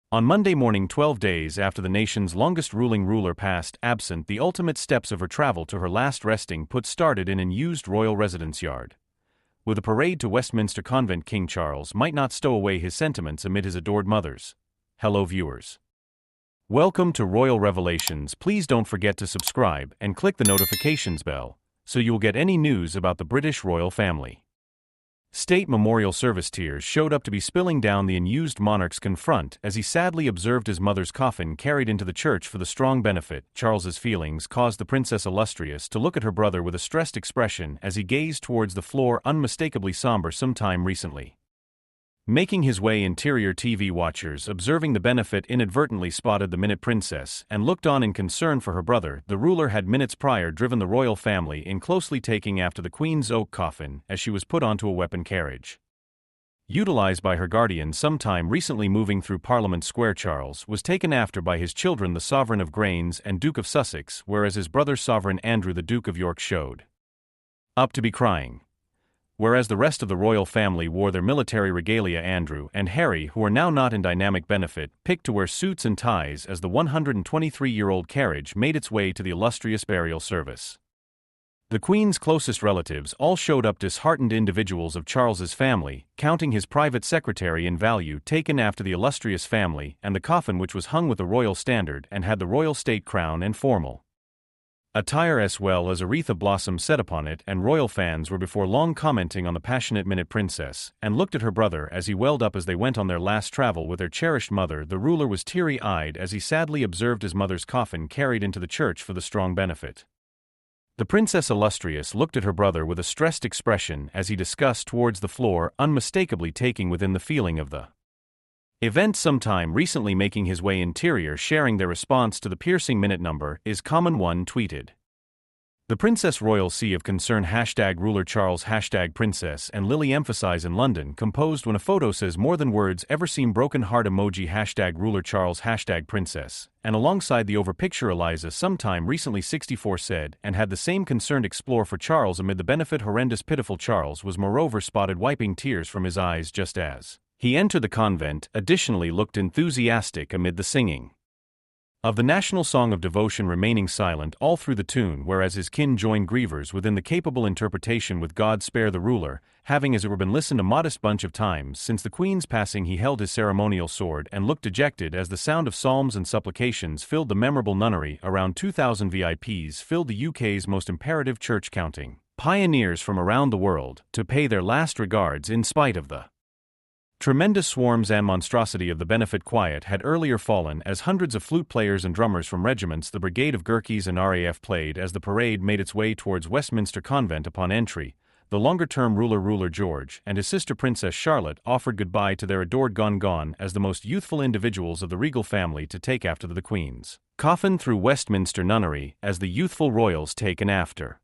On Monday morning, 12 days after the nation's longest ruling ruler passed absent, the ultimate steps of her travel to her last resting put started in Unused Royal residence yard. With a parade to Westminster Convent, King Charles might not stow away his sentiments amid his adored mothers. Hello viewers. Welcome to Royal Revelations. Please don't forget to subscribe and click the notifications bell, so you will get any news about the British royal family. State memorial service tears showed up to be spilling down the unused monarch's confront as he sadly observed his mother's coffin carried into the church for the strong benefit. Charles's feelings caused the Princess Illustrious to look at her brother with a stressed expression as he gazed towards the floor, unmistakably somber. Sometime recently, making his way interior, TV watchers observing the benefit inadvertently spotted the minute princess and looked on in concern for her brother. The ruler had minutes prior driven the royal family in closely taking after the Queen's oak coffin as she was put onto a weapon carriage utilized by her guardian. Sometime recently, moving through Parliament Square, Charles was taken after by his children, the Sovereign of Grange and Duke of Sussex, whereas his brother Sovereign Andrew, the Duke of York, showed up to be crying. Whereas the rest of the royal family wore their military regalia, Andrew and Harry, who are now not in dynamic benefit, picked to wear suits and ties as the 123-year-old carriage made its way to the illustrious burial service. The Queen's closest relatives all showed up, disheartened individuals of Charles's family, counting his private secretary in value taken after the illustrious family, and the coffin, which was hung with the royal standard and had the royal state crown and formal attire as well as a wreath of blossom set upon it. And royal fans were before long commenting on the passionate minute princess, and looked at her brother as he welled up as they went on their last travel with their cherished mother. The ruler was teary-eyed as he sadly observed his mother's coffin carried into the church for the strong benefit. The Princess Illustrious looked at her brother with a stressed expression as he discussed towards the floor, unmistakably taking within the feeling of the event. Sometime recently, making his way interior, sharing their response to the piercing minute number is common. One tweeted, "The Princess Royal Sea of Concern #ruler Charles #princess and Lily emphasize in London," composed when a photo says more than words ever seem. Broken heart emoji #ruler Charles #princess, and alongside the over picture Eliza. Sometime recently, 64 said, and had the same concerned explore for Charles amid the benefit. Horrendous pitiful. Charles was moreover spotted wiping tears from his eyes just as he entered the convent. Additionally, looked enthusiastic amid the singing of the national song of devotion, remaining silent all through the tune, whereas his kin joined grievers within the capable interpretation with "God spare the ruler," having as it were been listened a modest bunch of times since the Queen's passing. He held his ceremonial sword and looked dejected as the sound of psalms and supplications filled the memorable nunnery. Around 2,000 VIPs filled the UK's most imperative church, counting pioneers from around the world to pay their last regards in spite of the tremendous swarms and monstrosity of the benefit. Quiet had earlier fallen as hundreds of flute players and drummers from regiments, the Brigade of Gurkhas and RAF, played as the parade made its way towards Westminster Convent. Upon entry, the longer-term ruler George and his sister Princess Charlotte offered goodbye to their adored gone as the most youthful individuals of the regal family to take after the Queen's coffin through Westminster Nunnery as the youthful royals taken after